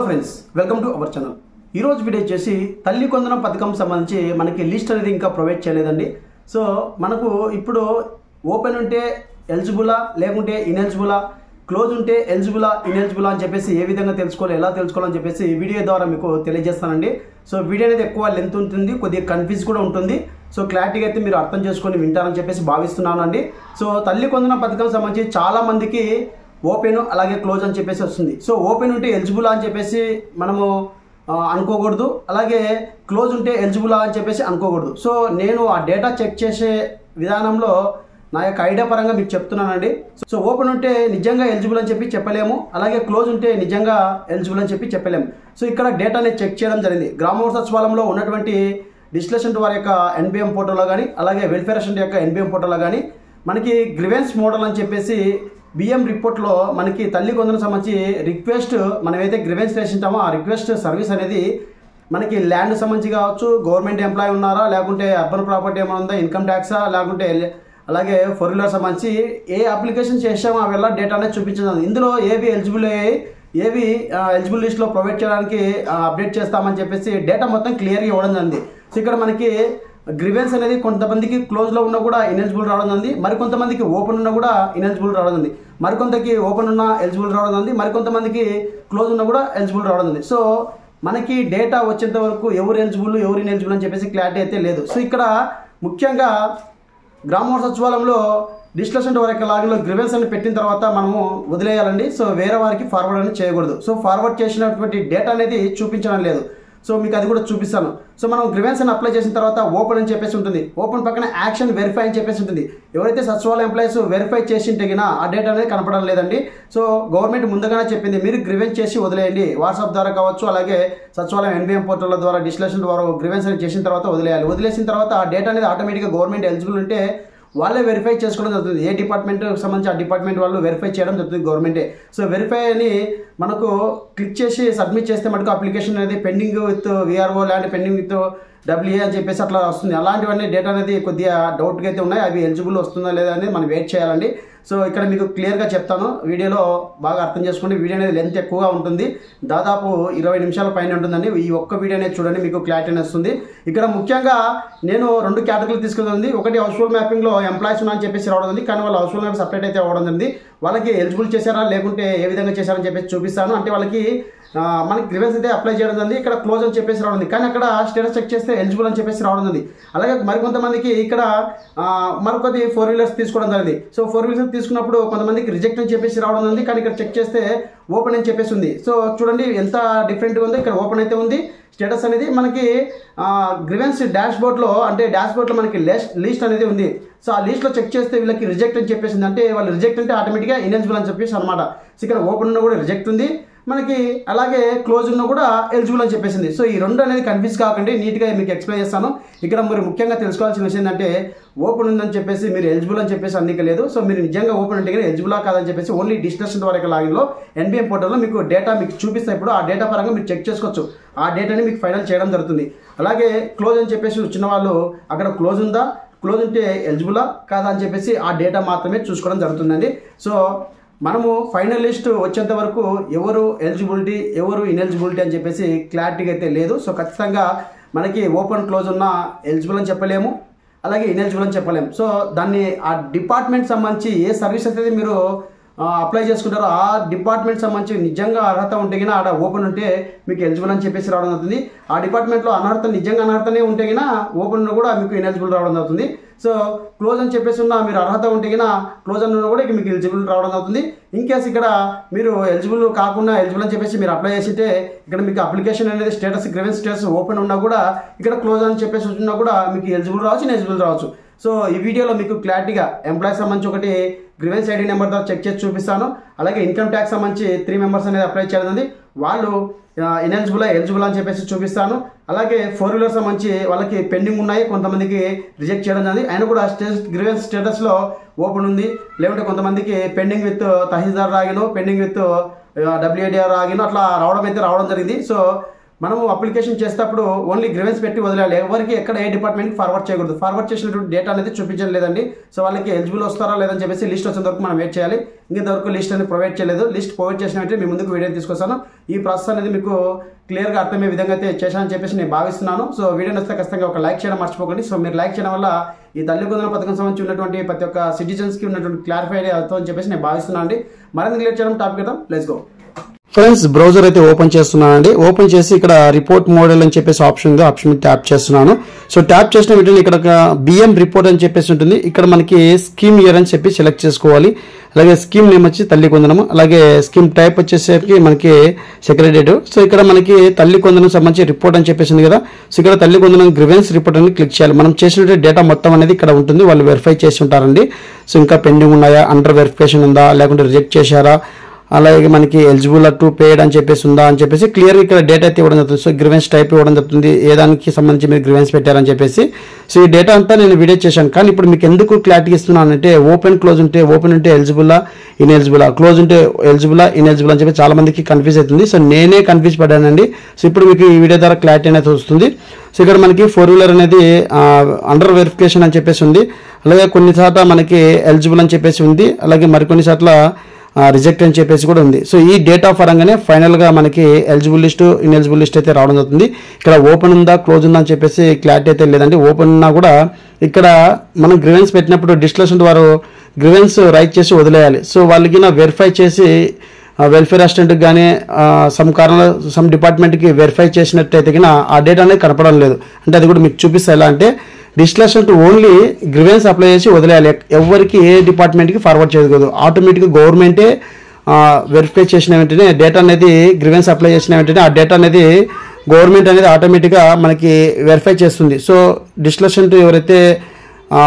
Friends, welcome to our channel. ఈరోజు video వచ్చేసి తల్లి కొందనం పథకం సంబంధించి మనకి లిస్ట్ అనేది ఇంకా ప్రొవైడ్ చేయలేదండి. సో మనకు ఇప్పుడు ఓపెన్ ఉంటే ఎలిజిబులా లేకుంటే ఇన్ఎలిజిబులా, క్లోజ్ ఉంటే ఎలిజిబులా ఇన్ఎలిజిబులా అని చెప్పేసి ఏ విధంగా తెలుసుకోవాలి, ఎలా తెలుసుకోవాలని చెప్పేసి వీడియో ద్వారా మీకు తెలియజేస్తానండి. సో వీడియో అనేది ఎక్కువ లెంత్ ఉంటుంది, కొద్దిగా కన్ఫ్యూజ్ కూడా ఉంటుంది. సో క్లారిటీగా అయితే మీరు అర్థం చేసుకొని వింటారని చెప్పేసి భావిస్తున్నాను అండి. సో తల్లి కొందనం పథకం సంబంధించి చాలా మందికి ఓపెన్ అలాగే క్లోజ్ అని చెప్పేసి వస్తుంది. సో ఓపెన్ ఉంటే ఎలిజిబులా అని చెప్పేసి మనము అనుకోకూడదు, అలాగే క్లోజ్ ఉంటే ఎలిజిబులా అని చెప్పేసి అనుకోకూడదు. సో నేను ఆ డేటా చెక్ చేసే విధానంలో నా యొక్క ఐడియా పరంగా మీకు చెప్తున్నానండి. సో ఓపెన్ ఉంటే నిజంగా ఎలిజిబుల్ అని చెప్పి చెప్పలేము, అలాగే క్లోజ్ ఉంటే నిజంగా ఎలిజిబుల్ అని చెప్పి చెప్పలేము. సో ఇక్కడ డేటాని చెక్ చేయడం జరిగింది. గ్రామ సచివాలయంలో ఉన్నటువంటి డిస్టిలేషన్ వారి యొక్క ఎన్బిఎం పోర్టల్లో కానీ, అలాగే వెల్ఫేర్ అసిస్టెంట్ యొక్క ఎన్బిఎం పోర్టల్లో కానీ మనకి గ్రివెన్స్ మోడల్ అని చెప్పేసి బిఎం రిపోర్ట్లో మనకి తల్లి కొందరం సంబంధించి రిక్వెస్ట్, మనమైతే గ్రివెన్స్ చేసింటామో ఆ రిక్వెస్ట్ సర్వీస్ అనేది మనకి ల్యాండ్ సంబంధించి కావచ్చు, గవర్నమెంట్ ఎంప్లాయీ ఉన్నారా, లేకుంటే అర్బన్ ప్రాపర్టీ ఏమైనా ఉందా, ఇన్కమ్ ట్యాక్సా, లేకుంటే అలాగే 4 వీలర్ సంబంధించి ఏ అప్లికేషన్ చేసామో అవి డేటా అనేది చూపించడం. ఇందులో ఏవి ఎలిజిబుల్ అయ్యాయి, ఏవి ఎలిజిబుల్ లిస్ట్లో ప్రొవైడ్ చేయడానికి అప్డేట్ చేస్తామని చెప్పేసి డేటా మొత్తం క్లియర్గా ఇవ్వడం జరిగింది. సో ఇక్కడ మనకి గ్రివెన్స్ అనేది కొంతమందికి క్లోజ్లో ఉన్నా కూడా ఇన్ఎలిజిబుల్ రావడం ఉంది, మరికొంతమందికి ఓపెన్ ఉన్నా కూడా ఇన్ఎలిజిబుల్ రావడం ఉంది, మరికొంతకి ఓపెన్ ఉన్నా ఎలిజిబుల్ రావడం ఉంది, మరికొంతమందికి క్లోజ్ ఉన్నా కూడా ఎలిజిబుల్ రావడం ఉంది. సో మనకి డేటా వచ్చేంత వరకు ఎవరు ఎలిజిబుల్ ఎవరు ఇన్ఎలిజిబుల్ అని చెప్పేసి క్లారిటీ అయితే లేదు. సో ఇక్కడ ముఖ్యంగా గ్రామ సచివాలయంలో డిస్టిలేషన్ వారి యొక్క లాగిన్లో గ్రివెన్స్ అని పెట్టిన తర్వాత మనము వదిలేయాలండి. సో వేరే వారికి ఫార్వర్డ్ అనేది చేయకూడదు. సో ఫార్వర్డ్ చేసినటువంటి డేటా అనేది చూపించడం లేదు. సో మీకు అది కూడా చూపిస్తాను. సో మనం గ్రివెన్స్ అని అప్లై చేసిన తర్వాత ఓపెన్ అని చెప్పేసి ఉంటుంది, ఓపెన్ పక్కన యాక్షన్ వెరిఫై అని చెప్పేసి ఉంటుంది. ఎవరైతే సచివాలయం ఎంప్లాయీస్ వెరిఫై చేసి ఉంటేగినా ఆ డేటా అనేది కనపడడం లేదండి. సో గవర్నమెంట్ ముందుగానే చెప్పింది, మీరు గ్రివెన్స్ చేసి వదిలేయండి, వాట్సాప్ ద్వారా కావచ్చు, అలాగే సచివాలయం ఎన్బిఎం పోర్టల్ ద్వారా డిస్టిలేషన్ ద్వారా గ్రివెన్స్ అని చేసిన తర్వాత వదిలేయాలి. వదిలేసిన తర్వాత ఆ డేటా అనేది ఆటోమేటిక్గా గవర్నమెంట్ ఎలిజిబుల్ ఉంటే వాళ్ళే వెరిఫై చేసుకోవడం జరుగుతుంది. ఏ డిపార్ట్మెంట్ సంబంధించి ఆ డిపార్ట్మెంట్ వాళ్ళు వెరిఫై చేయడం జరుగుతుంది, గవర్నమెంటే. సో వెరిఫై అని మనకు క్లిక్ చేసి సబ్మిట్ చేస్తే మటుకు అప్లికేషన్ అనేది పెండింగ్ విత్ విఆర్ఓ లాంటి పెండింగ్ విత్ డబ్ల్యూఏ అని చెప్పేసి అట్లా వస్తుంది. అలాంటివన్నీ డేటా అనేది కొద్దిగా డౌట్గా అయితే ఉన్నాయి, అవి ఎలిజిబుల్ వస్తుందా లేదా అనేది మనం వెయిట్ చేయాలండి. సో ఇక్కడ మీకు క్లియర్గా చెప్తాను, వీడియోలో బాగా అర్థం చేసుకోండి. వీడియో అనేది లెంత్ ఎక్కువగా ఉంటుంది, దాదాపు 20 నిమిషాల పైన ఉంటుందండి. ఈ ఒక్క వీడియో అనేది చూడండి, మీకు క్లారిటీ వస్తుంది. ఇక్కడ ముఖ్యంగా నేను 2 కేటగిరీలు తీసుకుంటుంది. ఒకటి హౌస్ఫుల్ మ్యాపింగ్లో ఎంప్లాయీస్ ఉన్నా అని చెప్పేసి రావడం ఉంది, కానీ వాళ్ళు హౌస్ఫుల్ మ్యాప్ సపరేట్ అయితే అవ్వడం ఉంది. వాళ్ళకి ఎలిజిబుల్ చేశారా లేకుంటే ఏ విధంగా చేశారని చెప్పేసి చూపిస్తాను. అంటే వాళ్ళకి మనకి గ్రివెన్స్ అయితే అప్లై చేయడం ఉంది, ఇక్కడ క్లోజ్ అని చెప్పేసి రావడం ఉంది, కానీ అక్కడ స్టేటస్ చెక్ చేస్తే ఎలిజిబుల్ అని చెప్పేసి రావడం ఉంది. అలాగే మరికొంతమందికి ఇక్కడ మరొకటి 4 వీలర్స్ తీసుకోవడం జరిగింది. సో 4 వీలర్స్ తీసుకున్నప్పుడు కొంతమందికి రిజెక్ట్ అని చెప్పేసి రావడం ఉంది, కానీ ఇక్కడ చెక్ చేస్తే ఓపెన్ అని చెప్పేసి ఉంది. సో చూడండి ఎంత డిఫరెంట్గా ఉంది. ఇక్కడ ఓపెన్ అయితే ఉంది, స్టేటస్ అనేది మనకి గ్రివెన్స్ డాష్ బోర్డ్లో, అంటే డాష్ బోర్డ్లో మనకి లిస్ట్ అనేది ఉంది. సో ఆ లిస్ట్లో చెక్ చేస్తే వీళ్ళకి రిజెక్ట్ అని చెప్పేసింది, అంటే వాళ్ళు రిజెక్ట్ అంటే ఆటోమేటిక్గా ఇన్ఎలిజిబుల్ అని చెప్పేసి అనమాట. సో ఇక్కడ ఓపెన్ ఉన్న కూడా రిజెక్ట్ ఉంది మనకి, అలాగే క్లోజ్ ఉన్న కూడా ఎలిజిబుల్ అని చెప్పేసింది. సో ఈ రెండు అనేది కన్ఫ్యూజ్ కాకండి, నీట్గా మీకు ఎక్స్ప్లెయిన్ చేస్తాను. ఇక్కడ మీరు ముఖ్యంగా తెలుసుకోవాల్సిన విషయం ఏంటంటే ఓపెన్ ఉందని చెప్పేసి మీరు ఎలిజిబుల్ అని చెప్పేసి అందుకే లేదు. సో మీరు నిజంగా ఓపెన్ అంటే కానీ ఎలిజిబులా కాదని చెప్పేసి ఓన్లీ డిస్టిలేషన్ ద్వారా లాగిన్లో ఎన్బిఎం పోర్టల్లో మీకు డేటా మీకు చూపిస్తే ఇప్పుడు ఆ డేటా పరంగా మీరు చెక్ చేసుకోవచ్చు. ఆ డేటాని మీకు ఫైనల్ చేయడం జరుగుతుంది. అలాగే క్లోజ్ అని చెప్పేసి వచ్చిన వాళ్ళు అక్కడ క్లోజ్ ఉందా, క్లోజ్ ఉంటే ఎలిజిబులా కాదా అని చెప్పేసి ఆ డేటా మాత్రమే చూసుకోవడం జరుగుతుందండి. సో మనము ఫైనల్ లిస్ట్ వచ్చేంత వరకు ఎవరు ఎలిజిబిలిటీ ఎవరు ఇన్ఎలిజిబిలిటీ అని చెప్పేసి క్లారిటీగా అయితే లేదు. సో ఖచ్చితంగా మనకి ఓపెన్ క్లోజ్ ఉన్న ఎలిజిబుల్ అని చెప్పలేము, అలాగే ఇన్ఎలిజిబుల్ అని చెప్పలేము. సో దాన్ని ఆ డిపార్ట్మెంట్ సంబంధించి ఏ సర్వీసెస్ అయితే మీరు అప్లై చేసుకుంటారో ఆ డిపార్ట్మెంట్ సంబంధించి నిజంగా అర్హత ఉంటే కానీ ఆడ ఓపెన్ ఉంటే మీకు ఎలిజిబుల్ అని చెప్పేసి రావడం అవుతుంది. ఆ డిపార్ట్మెంట్లో నిజంగా అనర్హతనే ఉంటే కానీ ఓపెన్ కూడా మీకు ఇన్ఎలిజిబుల్ రావడం అవుతుంది. సో క్లోజ్ అని చెప్పేసి ఉన్న మీరు అర్హత ఉంటే కానీ క్లోజ్ అన్న కూడా మీకు ఎలిజిబుల్ రావడం అవుతుంది. ఇన్ కేసు ఇక్కడ మీరు ఎలిజిబుల్ కాకుండా ఎలిజిబుల్ అని చెప్పేసి మీరు అప్లై చేసితే ఇక్కడ మీకు అప్లికేషన్ అనేది స్టేటస్ గ్రివెన్స్ స్టేటస్ ఓపెన్ ఉన్నా కూడా ఇక్కడ క్లోజ్ అని చెప్పేసి ఉన్నా కూడా మీకు ఎలిజిబుల్ రావచ్చు, ఇన్ఎలిజిబుల్ రావచ్చు. సో ఈ వీడియోలో మీకు క్లారిటీగా ఎంప్లాయీ సంబంధించి ఒకటి గ్రివెన్స్ ఐడి నెంబర్ ద్వారా చెక్ చేసి చూపిస్తాను. అలాగే ఇన్కమ్ ట్యాక్స్ సంబంధించి 3 మెంబర్స్ అనేది అప్లై చేయడం, వాళ్ళు ఇన్ఎలిజిబుల్ ఎలిజిబుల్ అని చెప్పేసి చూపిస్తాను. అలాగే 4 వీలర్స్ సంబంధించి వాళ్ళకి పెండింగ్ ఉన్నాయి, కొంతమందికి రిజెక్ట్ చేయడం జరిగింది, ఆయన కూడా గ్రివెన్స్ స్టేటస్లో ఓపెన్ ఉంది. లేకుంటే కొంతమందికి పెండింగ్ విత్ తహసీల్దార్ రాగిను, పెండింగ్ విత్ డబ్ల్యూఏడిఆర్ రాగిను అట్లా రావడం జరిగింది. సో మనము అప్లికేషన్ చేసేటప్పుడు ఓన్లీ గ్రీవెన్స్ పెట్టి వదిలేయాలి. ఎవరికి ఎక్కడ ఏ డిపార్ట్మెంట్కి ఫార్వర్డ్ చేయకూడదు. ఫార్వర్డ్ చేసినటువంటి డేటా అనేది చూపించలేదండి. సో వాళ్ళకి ఎలిజిబుల్ వస్తారా లేదని చెప్పేసి లిస్ట్ వచ్చేంత వరకు మనం వెయిట్ చేయాలి. ఇంతవరకు లిస్ట్ అనేది ప్రొవైడ్ చేయలేదు. లిస్ట్ ప్రొవైడ్ చేసిన వెంటనే మీ ముందుకు వీడియో తీసుకొస్తాను. ఈ ప్రాసెస్ అనేది మీకు క్లియర్గా అర్థమయ్యే విధంగా అయితే చేశానని చెప్పేసి నేను భావిస్తున్నాను. సో వీడియో నచ్చితే ఖచ్చితంగా ఒక లైక్ చేయడం మర్చిపోకండి. సో మీరు లైక్ చేయడం వల్ల ఈ తల్లి కొందన పథకం సంబంధించి ఉన్నటువంటి ప్రతి ఒక్క సిటిజన్స్కి ఉన్నటువంటి క్లారిఫై అవుతుందని చెప్పేసి నేను భావిస్తున్నాను అండి. మరింత క్లియర్ చేయడం టాపిక్ కదా, లెట్స్ గో. ఫ్రెండ్స్, బ్రౌజర్ అయితే ఓపెన్ చేస్తున్నానండి. ఓపెన్ చేసి ఇక్కడ రిపోర్ట్ మోడల్ అని చెప్పేసి ఆప్షన్ ఉంది. ఆప్షన్ ట్యాప్ చేస్తున్నాను. సో ట్యాప్ చేసిన వెంటనే ఇక్కడ బిఎం రిపోర్ట్ అని చెప్పేసి ఉంటుంది. ఇక్కడ మనకి స్కీమ్ ఇయర్ అని చెప్పి సెలెక్ట్ చేసుకోవాలి. అలాగే స్కీమ్ నేమ్ వచ్చి తల్లి కొందనము, అలాగే స్కీమ్ టైప్ వచ్చేసరికి మనకి సెక్రటరేట్. సో ఇక్కడ మనకి తల్లి కొందనం సంబంధించి రిపోర్ట్ అని చెప్పేసింది కదా. సో ఇక్కడ తల్లి కొందనం గ్రీవెన్స్ రిపోర్ట్ అని క్లిక్ చేయాలి. మనం చేసిన డేటా మొత్తం అనేది ఇక్కడ ఉంటుంది. వాళ్ళు వెరిఫై చేసి ఉంటారండి. సో ఇంకా పెండింగ్ ఉన్నాయా, అండర్ వెరిఫికేషన్ ఉందా, లేకుంటే రిజెక్ట్ చేశారా, అలాగే మనకి ఎలిజిబుల్ టు పేడ్ అని చెప్పేసి ఉందా అని చెప్పేసి క్లియర్గా ఇక్కడ డేటా అయితే ఇవ్వడం జరుగుతుంది. సో గ్రీవెన్స్ టైప్ ఇవ్వడం జరుగుతుంది, ఏ దానికి సంబంధించి మీరు గ్రీవెన్స్ పెట్టారని చెప్పేసి. సో ఈ డేటా అంతా నేను వీడియో చేశాను. కానీ ఇప్పుడు మీకు ఎందుకు క్లారిటీ ఇస్తున్నాను అంటే, ఓపెన్ ఉంటే ఎలిజిబుల్లా ఇన్ఎలిజిబుల్లా, క్లోజ్ ఉంటే ఎలిజిబుల్లా ఇన్ఎలిజిబుల్ అని చెప్పి చాలా మందికి కన్ఫ్యూజ్ అవుతుంది. సో నేనే కన్ఫ్యూజ్ పడ్డానండి. సో ఇప్పుడు మీకు ఈ వీడియో ద్వారా క్లారిటీ అనేది వస్తుంది. సో ఇక్కడ మనకి 4-వీలర్ అనేది అండర్ వెరిఫికేషన్ అని చెప్పేసి ఉంది. అలాగే కొన్ని చోట్ల మనకి ఎలిజిబుల్ అని చెప్పేసి ఉంది. అలాగే మరికొన్ని చోట్ల రిజెక్ట్ అని చెప్పేసి కూడా ఉంది. సో ఈ డేటా పరంగానే ఫైనల్గా మనకి ఎలిజిబుల్ లిస్ట్ ఇన్ఎలిజిబుల్ లిస్ట్ అయితే రావడం జరుగుతుంది. ఇక్కడ ఓపెన్ ఉందా క్లోజ్ ఉందా అని చెప్పేసి క్లారిటీ అయితే లేదండి. ఓపెన్ ఉన్నా కూడా ఇక్కడ మనం గ్రీవెన్స్ పెట్టినప్పుడు డిస్కషన్ ద్వారా గ్రీవెన్స్ రైట్ చేసి వదిలేయాలి. సో వాళ్ళకి వెరిఫై చేసి వెల్ఫేర్ అసిస్టెంట్కి కానీ సమ్ డిపార్ట్మెంట్కి వెరిఫై చేసినట్టయితే కానీ ఆ డేటా అనేది కనపడడం లేదు. అంటే అది కూడా మీకు చూపిస్తా. ఎలా అంటే డిస్కషన్ ఓన్లీ గ్రీవెన్స్ అప్లై చేసి వదిలేయాలి. ఎవరికి ఏ డిపార్ట్మెంట్కి ఫార్వర్డ్ చేయకూడదు. ఆటోమేటిక్గా గవర్నమెంటే వెరిఫై చేసిన వెంటనే డేటా అనేది గ్రీవెన్స్ అప్లై చేసిన వెంటనే ఆ డేటా అనేది గవర్నమెంట్ అనేది ఆటోమేటిక్గా మనకి వెరిఫై చేస్తుంది. సో డిస్కషన్ ఎవరైతే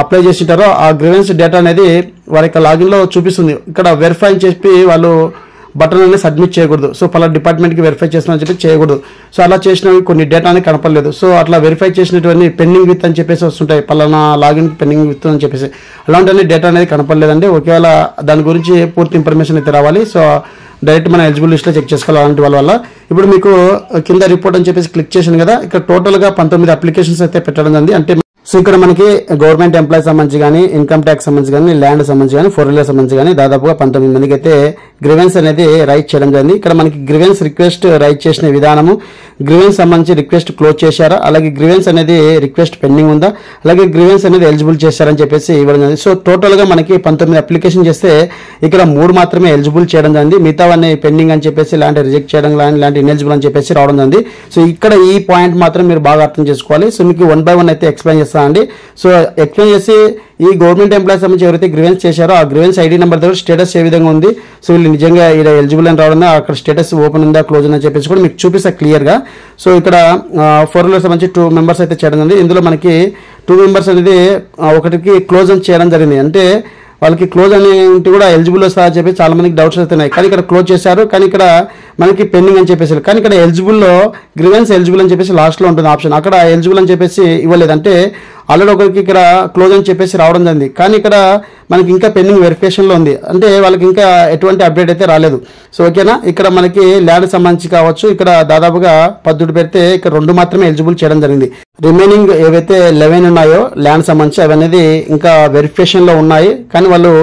అప్లై చేసింటారో ఆ గ్రీవెన్స్ డేటా అనేది వారి యొక్క లాగిన్లో చూపిస్తుంది. ఇక్కడ వెరిఫై అని చెప్పి వాళ్ళు బటన్ అనేది సబ్మిట్ చేయకూడదు. సో పలానా డిపార్ట్మెంట్కి వెరిఫై చేస్తున్నామని చెప్పి చేయకూడదు. సో అలా చేసినవి కొన్ని డేటా అనేది కనపడలేదు. సో అట్లా వెరిఫై చేసినటువంటి పెండింగ్ విత్ అని చెప్పేసి వస్తుంటాయి. పలానా లాగిన్ పెండింగ్ విత్ అని చెప్పేసి అలాంటి డేటా అనేది కనపడలేదండి. ఒకవేళ దాని గురించి పూర్తి ఇన్ఫర్మేషన్ అయితే రావాలి. సో డైరెక్ట్ మన ఎలిజిబుల్ లిస్ట్లో చెక్ చేసుకోవాలి అలాంటి వాళ్ళ వల్ల. ఇప్పుడు మీకు కింద రిపోర్ట్ అని చెప్పేసి క్లిక్ చేశాను కదా. ఇక్కడ టోటల్గా 19 అప్లికేషన్స్ అయితే పెట్టడం జరిగింది. అంటే సో ఇక్కడ మనకి గవర్నమెంట్ ఎంప్లాయీ సంబంధించి కానీ, ఇన్కమ్ ట్యాక్స్ సంబంధించి కానీ, ల్యాండ్ సంబంధించి కానీ, 4-వీలర్ సంబంధించి కానీ దాదాపుగా 19 మందికి అయితే గ్రీవెన్స్ అనేది రైట్ చేయడం జరిగింది. ఇక్కడ మనకి గ్రీవెన్స్ రిక్వెస్ట్ రైట్ చేసిన విధానము, గ్రీవెన్స్ సంబంధించి రిక్వెస్ట్ క్లోజ్ చేశారా, అలాగే గ్రీవెన్స్ అనేది రిక్వెస్ట్ పెండింగ్ ఉందా, అలాగే గ్రీవెన్స్ అనేది ఎలిజిబుల్ చేశారని చెప్పేసి ఇవ్వడం జరిగింది. సో టోటల్గా మనకి 19 అప్లికేషన్ చేస్తే ఇక్కడ 3 మాత్రమే ఎలిజిబుల్ చేయడం జరిగింది. మిగతావన్నీ పెండింగ్ అని చెప్పేసి ఇలాంటి రిజెక్ట్ చేయడం ఇలాంటి ఇన్ఎలిజిబుల్ అని చెప్పేసి రావడం జరిగింది. సో ఇక్కడ ఈ పాయింట్ మాత్రం మీరు బాగా అర్థం చేసుకోవాలి. సో మీకు 1 by 1 అయితే ఎక్స్ప్లెయిన్ చేస్తానండి. సో ఎక్స్ప్లెయిన్ చేసి ఈ గవర్నమెంట్ ఎంప్లాయీస్ సంబంధించి ఎవరైతే గ్రీవెన్స్ చేశారో ఆ గ్రీవెన్స్ ఐడి నెంబర్ దగ్గర స్టేటస్ ఏ విధంగా ఉంది, సో వీళ్ళు నిజంగా ఇక్కడ ఎలిజిబుల్ అని రావడం, అక్కడ స్టేటస్ ఓపెన్ ఉందా క్లోజ్ ఉందని చెప్పేసి కూడా మీకు చూపిస్తా క్లియర్గా. సో ఇక్కడ 4-వీలర్ సంబంధించి 2 మెంబర్స్ అయితే చేయడం జరిగింది. ఇందులో మనకి 2 మెంబర్స్ అనేది ఒకటికి క్లోజ్ అని చేయడం జరిగింది. అంటే వాళ్ళకి క్లోజ్ అనేవి కూడా ఎలిజిబుల్ వస్తా అని చెప్పి చాలా మందికి డౌట్స్ అవుతున్నాయి. కానీ ఇక్కడ క్లోజ్ చేశారు, కానీ ఇక్కడ మనకి పెండింగ్ అని చెప్పేసి, కానీ ఇక్కడ ఎలిజిబుల్లో గ్రీవెన్స్ ఎలిజిబుల్ అని చెప్పేసి లాస్ట్లో ఉంటుంది ఆప్షన్. అక్కడ ఎలిజిబుల్ అని చెప్పేసి ఇవ్వలేదు. అంటే ఆల్రెడీ ఒకరికి ఇక్కడ క్లోజ్ అని చెప్పేసి రావడం జరిగింది, కానీ ఇక్కడ మనకి ఇంకా పెండింగ్ వెరిఫికేషన్లో ఉంది. అంటే వాళ్ళకి ఇంకా ఎటువంటి అప్డేట్ అయితే రాలేదు. సో ఓకేనా. ఇక్కడ మనకి ల్యాండ్ సంబంధించి కావచ్చు, ఇక్కడ దాదాపుగా 10 పెడితే ఇక్కడ 2 మాత్రమే ఎలిజిబుల్ చేయడం జరిగింది. రిమైనింగ్ ఏవైతే 11 ఉన్నాయో ల్యాండ్ సంబంధించి అవి అనేది ఇంకా వెరిఫికేషన్లో ఉన్నాయి. కానీ వాళ్ళు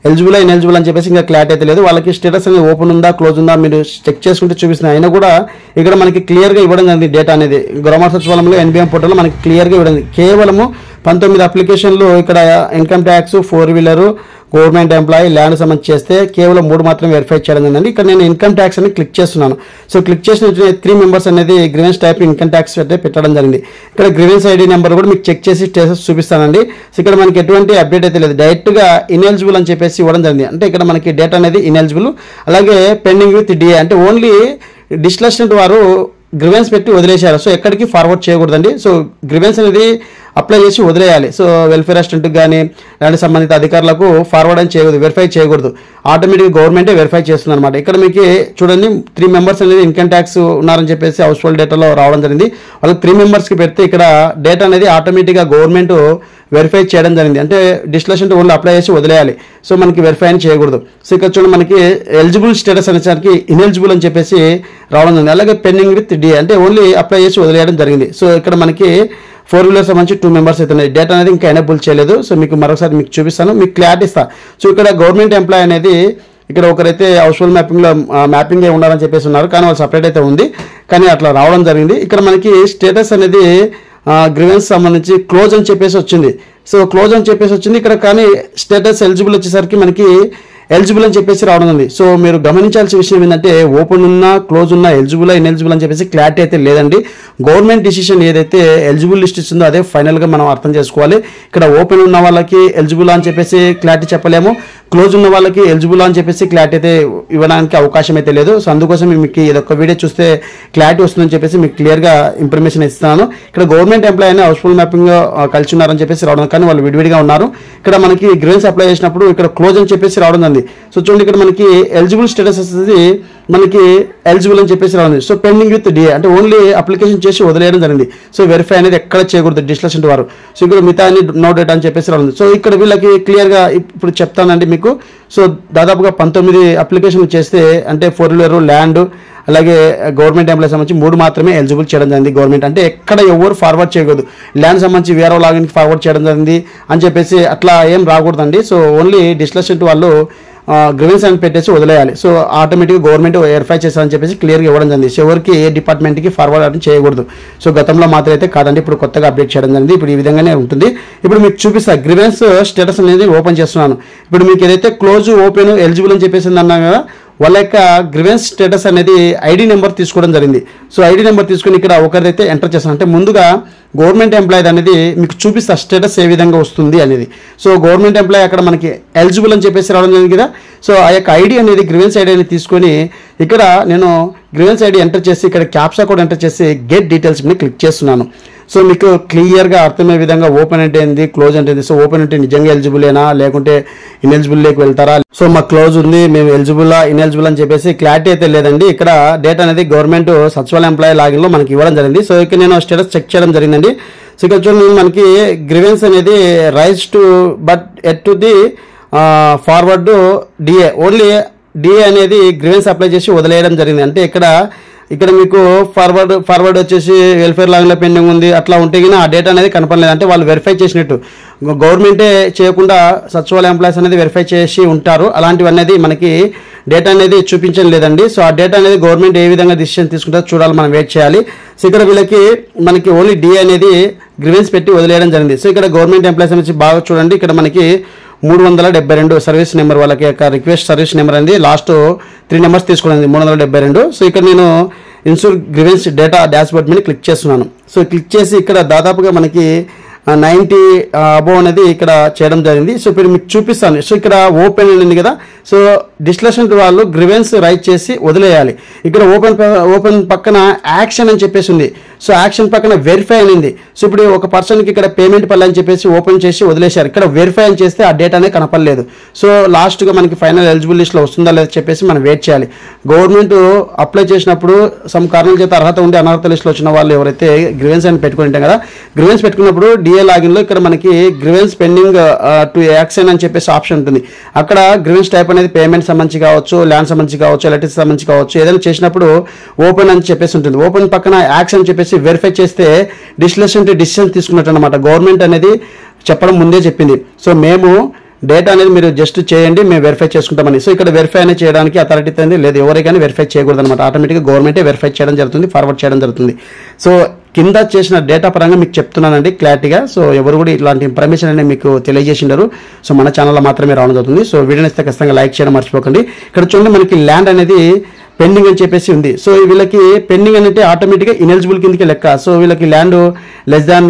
ఎలిజిబుల్ ఇన్ఎలిజిబుల్ అని చెప్పేసి ఇంకా క్లారిటీ అయితే లేదు. వాళ్ళకి స్టేటస్ అనేది ఓపెన్ ఉందా క్లోజ్ ఉందా మీరు చెక్ చేసుకుంటే చూపిస్తున్నాయి. అయినా కూడా ఇక్కడ మనకి క్లియర్గా ఇవ్వడం జరిగింది. డేటా అనేది గ్రామ సచివాలయంలో ఎన్బిఎం పోర్టల్లో మనకి క్లియర్గా ఇవ్వడం. కేవలము 19 అప్లికేషన్లు ఇక్కడ income tax, four wheeler, government employee, land సంబంధించి చేస్తే కేవలం 3 మాత్రం వెరిఫై చేయడం జరిగింది. ఇక్కడ నేను ఇన్కమ్ ట్యాక్స్ అని క్లిక్ చేస్తున్నాను. సో క్లిక్ చేసిన 3 మెంబర్స్ అనేది గ్రీవెన్స్ టైప్ ఇన్కమ్ ట్యాక్స్ అయితే పెట్టడం జరిగింది. ఇక్కడ గ్రీవెన్స్ ఐడి నెంబర్ కూడా మీకు చెక్ చేసి స్టేటస్ చూపిస్తానండి. సో ఇక్కడ మనకి ఎటువంటి అప్డేట్ అయితే లేదు. డైరెక్ట్గా ఇన్ఎలిజిబుల్ అని చెప్పేసి ఇవ్వడం జరిగింది. అంటే ఇక్కడ మనకి డేటా అనేది ఇన్ఎలిజిబుల్, అలాగే పెండింగ్ విత్ డిఏ, అంటే ఓన్లీ డిస్కషన్ వారు గ్రీవెన్స్ పెట్టి వదిలేశారు. సో ఎక్కడికి ఫార్వర్డ్ చేయకూడదండి. సో గ్రీవెన్స్ అనేది అప్లై చేసి వదిలేయాలి. సో వెల్ఫేర్ అసిస్టెంట్కి కానీ అలాంటి సంబంధిత అధికారులకు ఫార్వర్డ్ అని చేయకూడదు, వెరిఫై చేయకూడదు. ఆటోమేటిక్గా గవర్నమెంటే వెరిఫై చేస్తుంది అనమాట. ఇక్కడ మీకు చూడండి 3 మెంబర్స్ అనేది ఇన్కమ్ ట్యాక్స్ ఉన్నారని చెప్పేసి హౌస్ హోల్డ్ డేటాలో రావడం జరిగింది. వాళ్ళకి 3 మెంబర్స్కి పెడితే ఇక్కడ డేటా అనేది ఆటోమేటిక్గా గవర్నమెంట్ వెరిఫై చేయడం జరిగింది. అంటే డిస్టిలేషన్ ఓన్లీ అప్లై చేసి వదిలేయాలి. సో మనకి వెరిఫై అని చేయకూడదు. సో ఇక్కడ చూడండి మనకి ఎలిజిబుల్ స్టేటస్ అనేసరికి ఇనెలిజిబుల్ అని చెప్పేసి రావడం జరిగింది. అలాగే పెండింగ్ విత్ డి అంటే ఓన్లీ అప్లై చేసి వదిలేయడం జరిగింది. సో ఇక్కడ మనకి 4 వీలర్స్ సంబంధించి 2 మెంబర్స్ అయితే ఉన్నాయి. డేటా అనేది ఇంకా ఎనేబుల్ చేయలేదు. సో మీకు మరొకసారి మీకు చూపిస్తాను, మీకు క్లారిటీ ఇస్తాను. సో ఇక్కడ గవర్నమెంట్ ఎంప్లాయ్ అనేది ఇక్కడ ఒకరైతే హౌస్ హోల్డ్ మ్యాపింగ్ ఉండాలని చెప్పేసి ఉన్నారు, కానీ వాళ్ళు సపరేట్ అయితే ఉంది, కానీ అట్లా రావడం జరిగింది. ఇక్కడ మనకి స్టేటస్ అనేది గ్రీవెన్స్ సంబంధించి క్లోజ్ అని చెప్పేసి వచ్చింది. సో క్లోజ్ అని చెప్పేసి వచ్చింది ఇక్కడ, కానీ స్టేటస్ ఎలిజిబుల్ వచ్చేసరికి మనకి ఎలిజిబుల్ అని చెప్పేసి రావడం ఉంది. సో మీరు గమనించాల్సిన విషయం ఏంటంటే ఓపెన్ ఉన్నా క్లోజ్ ఉన్నా ఎలిజిబుల్ ఇన్ఎలిజిబుల్ అని చెప్పేసి క్లారిటీ అయితే లేదండి. గవర్నమెంట్ డిసిషన్ ఏదైతే ఎలిజిబుల్ లిస్ట్ ఇస్తుందో అదే ఫైనల్గా మనం అర్థం చేసుకోవాలి. ఇక్కడ ఓపెన్ ఉన్న వాళ్ళకి ఎలిజిబుల్ అని చెప్పేసి క్లారిటీ చెప్పలేము, క్లోజ్ ఉన్న వాళ్ళకి ఎలిజిబుల్ అని చెప్పేసి క్లారిటీ అయితే ఇవ్వడానికి అవకాశం అయితే లేదు. సో అందుకోసం మీకు ఇదొక వీడియో చూస్తే క్లారిటీ వస్తుందని చెప్పేసి మీకు క్లియర్గా ఇన్ఫర్మేషన్ ఇస్తున్నాను. ఇక్కడ గవర్నమెంట్ ఎంప్లాయ్ అయినా హౌస్ హోల్డ్ మ్యాపింగ్ కలిసి ఉన్నారని చెప్పేసి రావడం, కానీ వాళ్ళు విడివిడిగా ఉన్నారు. ఇక్కడ మనకి గ్రీవెన్స్ అప్లై చేసినప్పుడు ఇక్కడ క్లోజ్ అని చెప్పేసి రావడం ఉంది. సో చూడండి ఇక్కడ మనకి ఎలిజిబుల్ స్టేటస్ అనేది మనకి ఎలిజిబుల్ అని చెప్పేసి రావాలి. సో పెండింగ్ విత్ డిఏ అంటే ఓన్లీ అప్లికేషన్ చేసి వదిలేయడం జరిగింది. సో వెరిఫై అనేది ఎక్కడ చేయకూడదు డిస్టిలేషన్ వారు. సో ఇక్కడ మిగతా అన్ని నో డేటా అని చెప్పేసి రావాలి. సో ఇక్కడ వీళ్ళకి క్లియర్గా ఇప్పుడు చెప్తానండి మీకు. సో దాదాపుగా 19 అప్లికేషన్లు చేస్తే అంటే 4 వీలర్ ల్యాండ్ అలాగే గవర్నమెంట్ ఎంప్లాయీ సంబంధించి 3 మాత్రమే ఎలిజిబుల్ చేయడం జరిగింది గవర్నమెంట్. అంటే ఎక్కడ ఎవరు ఫార్వర్డ్ చేయకూడదు, ల్యాండ్ సంబంధించి వేరే లాగిన్కి ఫార్వర్డ్ చేయడం జరిగింది అని చెప్పేసి అట్లా ఏం రాకూడదండి. సో ఓన్లీ డిస్టిలేషన్ వాళ్ళు గ్రీవెన్స్ అని పెట్టేసి వదిలేయాలి. సో ఆటోమేటిక్గా గవర్నమెంట్ వెరిఫై చేస్తారని చెప్పేసి క్లియర్గా ఇవ్వడం జరిగింది. సో ఎవరికి ఏ డిపార్ట్మెంట్కి ఫార్వర్డ్ అని చేయకూడదు. సో గతంలో మాత్రం అయితే కాదండి, ఇప్పుడు కొత్తగా అప్డేట్ చేయడం జరిగింది. ఇప్పుడు ఈ విధంగానే ఉంటుంది. ఇప్పుడు మీకు చూపిస్తా గ్రీవెన్స్ స్టేటస్ అనేది ఓపెన్ చేస్తున్నాను. ఇప్పుడు మీకు ఏదైతే క్లోజ్ ఓపెన్ ఎలిజిబుల్ అని చెప్పేసి అన్నాం కదా, వాళ్ళ యొక్క గ్రీవెన్స్ స్టేటస్ అనేది ఐడి నెంబర్ తీసుకోవడం జరిగింది. సో ఐడి నెంబర్ తీసుకుని ఇక్కడ ఒకరిదైతే ఎంటర్ చేస్తాను. అంటే ముందుగా గవర్నమెంట్ ఎంప్లాయీ అనేది మీకు చూపిస్తా స్టేటస్ ఏ విధంగా వస్తుంది అనేది. సో గవర్నమెంట్ ఎంప్లాయీ అక్కడ మనకి ఎలిజిబుల్ అని చెప్పేసి రావడం జరిగింది కదా. సో ఆ యొక్క ఐడి అనేది గ్రీవెన్స్ ఐడి అనేది తీసుకొని ఇక్కడ నేను గ్రీవెన్స్ ఐడి ఎంటర్ చేసి ఇక్కడ క్యాప్చా కోడ్ ఎంటర్ చేసి గెట్ డీటెయిల్స్ మీద క్లిక్ చేస్తున్నాను. సో మీకు క్లియర్గా అర్థమయ్యే విధంగా ఓపెన్ అంటే ఏంది, క్లోజ్ అంటే ఏంది. సో ఓపెన్ అంటే నిజంగా ఎలిజిబులేనా లేకుంటే ఇన్ఎలిజిబుల్ లేక వెళ్తారా. సో మాకు క్లోజ్ ఉంది, మేము ఎలిజిబులా ఇన్ఎలిజిబుల్ అని చెప్పేసి క్లారిటీ అయితే లేదండి. ఇక్కడ డేటా అనేది గవర్నమెంట్ సచివాలయ ఎంప్లాయీ లాగిన్లో మనకి ఇవ్వడం జరిగింది. సో ఇక్కడ నేను స్టేటస్ చెక్ చేయడం జరిగిందండి. సో ఇక్కడ చూడండి మనకి గ్రీవెన్స్ అనేది raise to but at to the forward DA only DA అనేది గ్రీవెన్స్ అప్లై చేసి వదిలేయడం జరిగింది. అంటే ఇక్కడ మీకు ఫార్వర్డ్ వచ్చేసి వెల్ఫేర్ లాగిన్లో పెండింగ్ ఉంది అట్లా ఉంటే కానీ ఆ డేటా అనేది కనపడలేదు. అంటే వాళ్ళు వెరిఫై చేసినట్టు, గవర్నమెంటే చేయకుండా సచివాలయ ఎంప్లాయీస్ అనేది వెరిఫై చేసి ఉంటారు. అలాంటివి అనేది మనకి డేటా అనేది చూపించడం లేదండి. సో ఆ డేటా అనేది గవర్నమెంట్ ఏ విధంగా డిసిషన్ తీసుకుంటారో చూడాలి, మనం వెయిట్ చేయాలి. సో ఇక్కడ వీళ్ళకి మనకి ఓన్లీ డిఏ అనేది గ్రీవెన్స్ పెట్టి వదిలేయడం జరిగింది. సో ఇక్కడ గవర్నమెంట్ ఎంప్లాయీస్ నుంచి బాగా చూడండి, ఇక్కడ మనకి 372 సర్వీస్ నెంబర్ వాళ్ళకి యొక్క రిక్వెస్ట్ సర్వీస్ నెంబర్ అనేది లాస్ట్ 3 నెంబర్స్ తీసుకోండి 372. సో ఇక్కడ నేను ఇన్సూర్ గ్రీవెన్స్ డేటా డాష్బోర్డ్ మీద క్లిక్ చేస్తున్నాను. సో క్లిక్ చేసి ఇక్కడ దాదాపుగా మనకి 90 అబోవ్ అనేది ఇక్కడ చేయడం జరిగింది. సో ఇప్పుడు మీకు చూపిస్తాను. సో ఇక్కడ ఓపెన్ ఉంది కదా, సో డిస్టిలేషన్ వాళ్ళు గ్రీవెన్స్ రైట్ చేసి వదిలేయాలి. ఇక్కడ ఓపెన్ పక్కన యాక్షన్ అని చెప్పేసి ఉంది. సో యాక్షన్ పక్కన వెరిఫై అనింది. సో ఇప్పుడు ఒక పర్సన్కి ఇక్కడ పేమెంట్ పర్లే అని చెప్పేసి ఓపెన్ చేసి వదిలేశారు. ఇక్కడ వెరిఫై అని చేస్తే ఆ డేటా అనేది కనపడలేదు. సో లాస్ట్గా మనకి ఫైనల్ ఎలిజిబుల్ లిస్ట్లో వస్తుందా లేదా చెప్పేసి మనం వెయిట్ చేయాలి. గవర్నమెంట్ అప్లై చేసినప్పుడు సమ్ కారణాల చేత అర్హత ఉండి అనర్హత లిస్ట్లో వచ్చిన వాళ్ళు ఎవరైతే గ్రీవెన్స్ అని పెట్టుకుని ఉంటాం కదా, గ్రీవెన్స్ పెట్టుకున్నప్పుడు డిఏ లాగిన్లో ఇక్కడ మనకి గ్రీవెన్స్ పెండింగ్ టు యాక్షన్ అని చెప్పేసి ఆప్షన్ ఉంటుంది. అక్కడ గ్రీవెన్స్ టైప్ అనేది పేమెంట్ సంబంధించి కావచ్చు, ల్యాండ్ సంబంధించి కావచ్చు, ఎలక్ట్రిసిటీ సంబంధించి కావచ్చు, ఏదైనా చేసినప్పుడు ఓపెన్ అని చెప్పేసి ఉంటుంది. ఓపెన్ పక్కన యాక్షన్ చెప్పేసి వెరిఫై చేస్తే డిసిషన్ తీసుకున్నట్టు అనమాట. గవర్నమెంట్ అనేది చెప్పడం ముందే చెప్పింది. సో మేము డేటా అనేది మీరు జస్ట్ చేయండి, మేము వెరిఫై చేసుకుంటామని. సో ఇక్కడ వెరిఫై అనేది చేయడానికి అథారిటీ అనేది లేదు, ఎవరికైనా వెరిఫై చేయకూడదు అనమాట. ఆటోమేటిక్గా గవర్నమెంటే వెరిఫై చేయడం జరుగుతుంది, ఫార్వర్డ్ చేయడం జరుగుతుంది. సో కింద చేసిన డేటా పరంగా మీకు చెప్తున్నానండి క్లారిటీగా. సో ఎవరు కూడా ఇలాంటి ఇన్ఫర్మేషన్ అనేది మీకు తెలియజేసిండారు. సో మన ఛానల్లో మాత్రమే రావడం జరుగుతుంది. సో వీడియోని ఇస్తే ఖచ్చితంగా లైక్ చేయడం మర్చిపోకండి. ఇక్కడ చూడండి మనకి ల్యాండ్ అనేది పెండింగ్ అని చెప్పేసి ఉంది. సో వీళ్ళకి పెండింగ్ అంటే ఆటోమేటిక్గా ఇనెలిజిబుల్ కిందకి లెక్క. సో వీళ్ళకి ల్యాండ్ లెస్ దాన్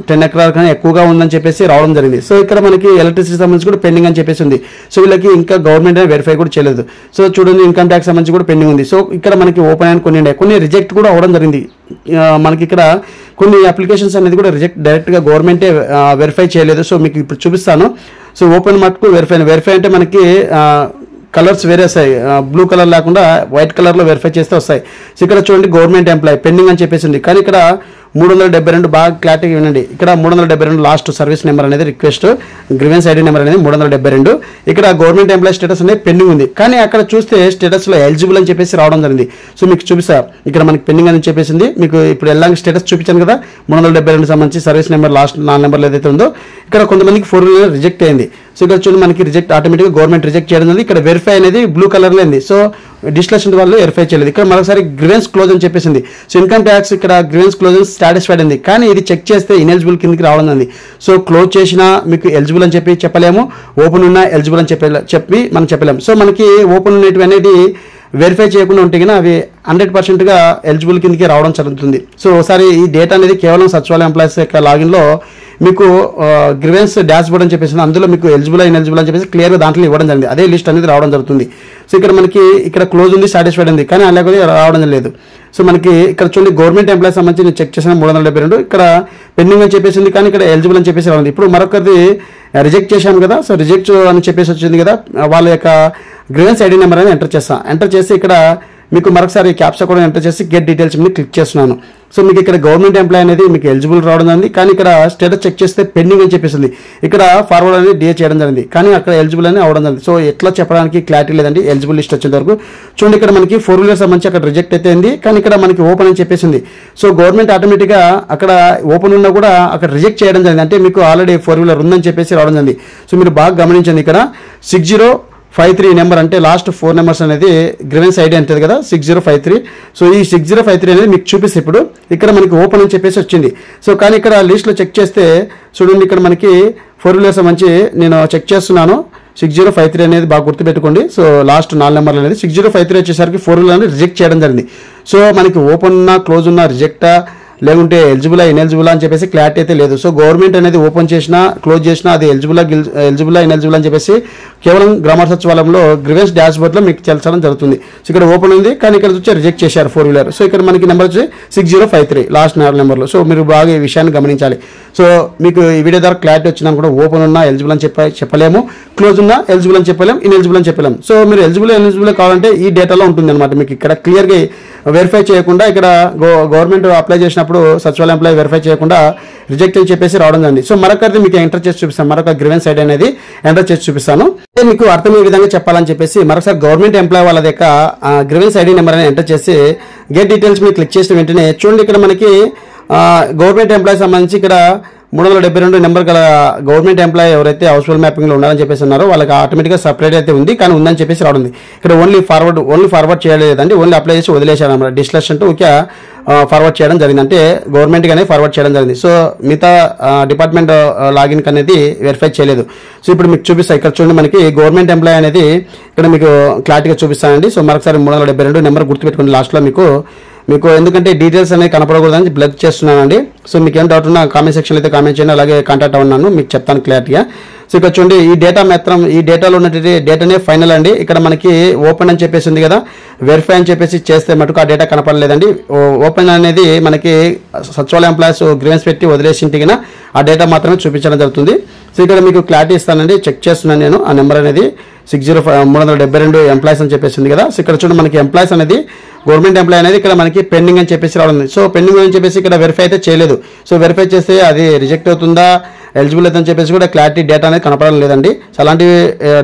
10 ఎకరాల కన్నా ఎక్కువగా ఉందని చెప్పేసి రావడం జరిగింది. సో ఇక్కడ మనకి ఎలక్ట్రిసిటీ సంబంధించి కూడా పెండింగ్ అని చెప్పేసి ఉంది. సో వీళ్ళకి ఇంకా గవర్నమెంట్ వెరిఫై కూడా చేయలేదు. సో చూడండి ఇన్కమ్ ట్యాక్స్ సంబంధించి కూడా పెండింగ్ ఉంది. సో ఇక్కడ మనకి ఓపెన్ అని కొన్ని రిజెక్ట్ కూడా అవ్వడం జరిగింది. మనకి ఇక్కడ కొన్ని అప్లికేషన్స్ అనేది కూడా డైరెక్ట్గా గవర్నమెంటే వెరిఫై చేయలేదు. సో మీకు ఇప్పుడు చూపిస్తాను. సో ఓపెన్ మటుకు వెరిఫై అంటే మనకి కలర్స్ వేరే వస్తాయి, బ్లూ కలర్ లేకుండా వైట్ కలర్లో వెరిఫై చేస్తే వస్తాయి. సో ఇక్కడ చూడండి గవర్నమెంట్ ఎంప్లాయీ పెండింగ్ అని చెప్పేసింది, కానీ ఇక్కడ 372 బాగా క్లారిటీగా వినండి. ఇక్కడ 372 లాస్ట్ సర్వీస్ నెంబర్ అనేది రిక్వెస్ట్ గ్రీవెన్స్ ఐడి నెంబర్ అనేది 372. ఇక్కడ గవర్నమెంట్ ఎంప్లాయీ స్టేటస్ అనేది పెండింగ్ ఉంది, కానీ అక్కడ చూస్తే స్టేటస్లో ఎలిజిబుల్ అని చెప్పేసి రావడం జరిగింది. సో మీకు చూపిస్తా, ఇక్కడ మనకి పెండింగ్ అని చెప్పేసింది. మీకు ఇప్పుడు ఎలాంటి స్టేటస్ చూపించాను కదా, 372 సంబంధించి సర్వీస్ నెంబర్ లాస్ట్ 4 నెంబర్లు ఏదైతే ఉందో ఇక్కడ కొంతమందికి 4 రిజెక్ట్ అయింది. సో ఇక్కడ చూడండి మనకి రిజెక్ట్ ఆటోమేటిక్గా గవర్నమెంట్ రిజెక్ట్ చేయడం జరిగింది. ఇక్కడ వెరిఫై అనేది బ్లూ కలర్లో ఉంది. సో డిస్లెషన్ వాళ్ళు వెరిఫై చేయలేదు. ఇక్కడ మరోసారి గ్రీవెన్స్ క్లోజ్ అని చెప్పేసింది. సో ఇన్కమ్ ట్యాక్స్ ఇక్కడ గ్రీవెన్స్ క్లోజ్ సాటిస్ఫైడ్ ఉంది, కానీ ఇది చెక్ చేస్తే ఇనెలిజిబుల్ కిందకి రావడం ఉంది. సో క్లోజ్ చేసినా మీకు ఎలిజిబుల్ అని చెప్పలేము, ఓపెన్ ఉన్నా ఎలిజిబుల్ అని చెప్పి మనం చెప్పలేము. సో మనకి ఓపెన్ ఉన్నవి అనేది వెరిఫై చేయకుండా ఉంటే కన్నా అవి 100%గా ఎలిజిబుల్ కిందకి రావడం జరుగుతుంది. సో ఒకసారి ఈ డేటా అనేది కేవలం సచివాలయ ఎంప్లాయీస్ యొక్క లాగిన్లో మీకు గ్రీవెన్స్ డాష్ బోర్డ్ అని చెప్పేసి అందులో మీకు ఎలిజిబుల్ ఇనెలిజిబుల్ అని చెప్పేసి క్లియర్గా దాంట్లో ఇవ్వడం జరిగింది. అదే లిస్ట్ అనేది రావడం జరుగుతుంది. సో ఇక్కడ మనకి ఇక్కడ క్లోజ్ ఉంది, సాటిస్ఫైడ్ ఉంది, కానీ అలాగే రావడం లేదు. సో మనకి ఇక్కడ చూడండి గవర్నమెంట్ ఎంప్లాయీస్ సంబంధించి నేను చెక్ చేసిన 372 ఇక్కడ పెండింగ్ అని చెప్పేసింది, కానీ ఇక్కడ ఎలిజిబుల్ అని చెప్పేసి రావాలి. ఇప్పుడు మరొకరిది రిజెక్ట్ చేశాను కదా, సో రిజెక్ట్ అని చెప్పేసి వచ్చింది కదా, వాళ్ళ యొక్క గ్రీవెన్స్ ఐడి నెంబర్ అనేది ఎంటర్ చేసి ఇక్కడ మీకు మరొకసారి క్యాప్చా కూడా ఎంటర్ చేసి గెట్ డీటెయిల్స్ మీద క్లిక్ చేస్తున్నాను. సో మీకు ఇక్కడ గవర్నమెంట్ ఎంప్లాయీ అనేది మీకు ఎలిజిబుల్ రావడం జరిగింది, కానీ ఇక్కడ స్టేటస్ చెక్ చేస్తే పెండింగ్ అని చెప్పేసింది. ఇక్కడ ఫార్వర్డ్ అనేది డిఏ చేయడం జరిగింది, కానీ అక్కడ ఎలిజిబుల్ అని అవడం జరిగింది. సో ఎట్లా చెప్పడానికి క్లారిటీ లేదండి ఎలిజిబుల్ లిస్ట్ వచ్చేంత వరకు. చూడండి ఇక్కడ మనకి 4 వీలర్ సంబంధించి అక్కడ రిజెక్ట్ అయితే ఉంది, కానీ ఇక్కడ మనకి ఓపెన్ అని చెప్పేసింది. సో గవర్నమెంట్ ఆటోమేటిక్గా అక్కడ ఓపెన్ ఉన్నా కూడా అక్కడ రిజెక్ట్ చేయడం జరిగింది, అంటే మీకు ఆల్రెడీ 4 వీలర్ ఉందని చెప్పేసి రావడం జరిగింది. సో మీరు బాగా గమనించండి, ఇక్కడ 6053 నెంబర్ అంటే లాస్ట్ 4 నెంబర్స్ అనేది గ్రీవెన్స్ ఐడి అంటది కదా 6053. సో ఈ 6053 అనేది మీకు చూపిస్తే ఇప్పుడు ఇక్కడ మనకి ఓపెన్ అని చెప్పేసి వచ్చింది. సో కానీ ఇక్కడ లిస్ట్లో చెక్ చేస్తే చూడండి ఇక్కడ మనకి 4 వీలర్స్ మంచి నేను చెక్ చేస్తున్నాను. 6053 అనేది బాగా గుర్తుపెట్టుకోండి. సో లాస్ట్ 4 నెంబర్లు అనేది 6053 వచ్చేసరికి 4 వీలర్ అనేది రిజెక్ట్ చేయడం జరిగింది. సో మనకి ఓపెన్ ఉన్నా క్లోజ్ ఉన్నా రిజెక్టా లేకుంటే ఎలిజిబులా ఇనెలిజిబులా అని చెప్పేసి క్లారిటీ అయితే లేదు. సో గవర్నమెంట్ అనేది ఓపెన్ చేసినా క్లోజ్ చేసినా అది ఎలిజిబులా ఇనెలిజిబులా అని చెప్పేసి కేవలం గ్రామ సచివాలయంలో గ్రీవెన్స్ డాష్ బోర్డ్లో మీకు తెలచడం జరుగుతుంది. సో ఇక్కడ ఓపెన్ ఉంది, కానీ ఇక్కడ వచ్చి రిజెక్ట్ చేశారు 4 వీలర్. సో ఇక్కడ మనకి నెంబర్ వచ్చి 6053 లాస్ట్ 4 నెంబర్లు. సో మీరు బాగా ఈ విషయాన్ని గమనించాలి. సో మీకు ఈ వీడియో ద్వారా క్లారిటీ వచ్చినా కూడా ఓపెన్ ఉన్నా ఎలిజిబుల్ అని చెప్పలేము, క్లోజ్ ఉన్నా ఎలిజిబుల్ అని చెప్పలేము, ఇనెలిజిబుల్ అని చెప్పలేము. సో మీరు ఎలిజిబుల్ కావాలంటే ఈ డేటాలో ఉంటుంది అనమాట. మీకు ఇక్కడ క్లియర్గా వెరిఫై చేయకుండా ఇక్కడ గవర్నమెంట్ అప్లై చేసినప్పుడు సచివాలయ ఎంప్లాయీ వెరిఫై చేయకుండా రిజెక్ట్ అని చెప్పేసి రావడం జరిగింది. సో మరొకరిది మీకు ఎంటర్ చేసి చూపిస్తాను, మరొక గ్రీవెన్స్ ఐడి అనేది ఎంటర్ చేసి చూపిస్తాను. మీకు అర్థమయ్యే విధంగా చెప్పాలని చెప్పేసి మరొకసారి గవర్నమెంట్ ఎంప్లాయీ వాళ్ళ యొక్క గ్రీవెన్స్ ఐడి నెంబర్ అనేది ఎంటర్ చేసి గెట్ డీటెయిల్స్ మీరు క్లిక్ చేసిన వెంటనే చూడండి ఇక్కడ మనకి గవర్నమెంట్ ఎంప్లాయీ సంబంధించి ఇక్కడ 372 నెంబర్ గల గవర్నమెంట్ ఎంప్లాయీ ఎవరైతే హౌస్ఫుల్ మ్యాపింగ్లో ఉన్నారని చెప్పేసి ఉన్నారో వాళ్ళకి ఆటోమేటిక్గా సపరేట్ అయితే ఉంది, కానీ ఉందని చెప్పేసి రావడం. ఇక్కడ ఓన్లీ ఫార్వర్డ్ చేయలేదండి, ఓన్లీ అప్లై చేసి వదిలేశారు అన్నమాట. డిస్లెషన్ టు ఓకే ఫార్వర్డ్ చేయడం జరిగింది, అంటే గవర్నమెంట్కి అనేది ఫార్వర్డ్ చేయడం జరిగింది. సో మిగతా డిపార్ట్మెంట్ లాగిన్ అనేది వెరిఫై చేయలేదు. సో ఇప్పుడు మీకు చూపిస్తాను, ఇక్కడ చూడండి మనకి గవర్నమెంట్ ఎంప్లాయీ అనేది ఇక్కడ మీకు క్లారిటీగా చూపిస్తానండి. సో మరొకసారి 372 నెంబర్ గుర్తుపెట్టుకోండి లాస్ట్లో మీకు ఎందుకంటే డీటెయిల్స్ అనేది కనపడకూడదని బ్లర్ చేస్తున్నానండి. సో మీకు ఏం డౌట్ ఉన్నా కామెంట్ సెక్షన్లో అయితే కామెంట్ చేయండి, అలాగే కాంటాక్ట్ అవ్వన్నాను, మీకు చెప్తాను క్లారిటీగా. సో ఇక్కడ చూడండి ఈ డేటా మాత్రం ఈ డేటాలో ఉన్నటువంటి డేటానే ఫైనల్ అండి. ఇక్కడ మనకి ఓపెన్ అని చెప్పేసి ఉంది కదా, వెరిఫై అని చెప్పేసి చేస్తే మటుకు ఆ డేటా కనపడలేదండి. ఓపెన్ అనేది మనకి సచివాలయ ఎంప్లాయీస్ గ్రీవెన్స్ పెట్టి వదిలేసింటి కన్నా ఆ డేటా మాత్రమే చూపించడం జరుగుతుంది. సో ఇక్కడ మీకు క్లారిటీ ఇస్తానండి, చెక్ చేస్తున్నాను నేను. ఆ నెంబర్ అనేది 372 ఎంప్లాయీస్ అని చెప్పేసి ఉంది కదా. సో ఇక్కడ చూడండి మనకి ఎంప్లాయీస్ అనేది గవర్నమెంట్ ఎంప్లాయీ అనేది ఇక్కడ మనకి పెండింగ్ అని చెప్పేసి రావడం. సో పెండింగ్ అని చెప్పేసి ఇక్కడ వెరిఫై అయితే చేయలేదు. సో వెరిఫై చేస్తే అది రిజెక్ట్ అవుతుందా ఎలిజిబుల్ అవుతుందని చెప్పేసి కూడా క్లారిటీ డేటా అనేది కనపడడం లేదండి. సో అలాంటివి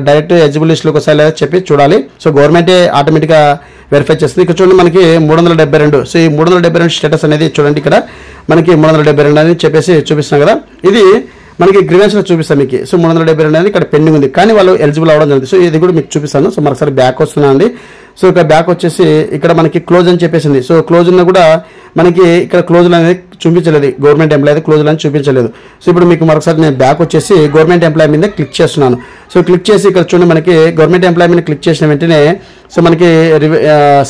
డైరెక్ట్ ఎలిజిబుల్ లిస్టులోకి వస్తాయి లేదా చెప్పి చూడాలి. సో గవర్నమెంటే ఆటోమేటిక్గా వెరిఫై చేస్తుంది. ఇక్కడ చూడండి మనకి 372. సో ఈ 372 స్టేటస్ అనేది చూడండి ఇక్కడ మనకి 372 అని చెప్పేసి చూపిస్తున్నాం కదా, ఇది మనకి గ్రీవెన్స్లో చూపిస్తాను మీకు. సో 372 అనేది ఇక్కడ పెండింగ్ ఉంది, కానీ వాళ్ళు ఎలిజిబుల్ అవ్వడం జరుగుతుంది. సో ఇది కూడా మీకు చూపిస్తాను. సో మరొకసారి బ్యాక్ వస్తున్నానండి. సో ఇక్కడ బ్యాక్ వచ్చేసి ఇక్కడ మనకి క్లోజ్ అని చెప్పేసింది. సో క్లోజ్ ఉన్నా కూడా మనకి ఇక్కడ క్లోజ్ అనేది చూపించలేదు, గవర్నమెంట్ ఎంప్లాయీ క్లోజ్ అని చూపించలేదు. సో ఇప్పుడు మీకు మరొకసారి నేను బ్యాక్ వచ్చేసి గవర్నమెంట్ ఎంప్లాయీ మీద క్లిక్ చేస్తున్నాను. సో క్లిక్ చేసి ఇక్కడ చూడండి మనకి గవర్నమెంట్ ఎంప్లాయీ మీద క్లిక్ చేసిన వెంటనే సో మనకి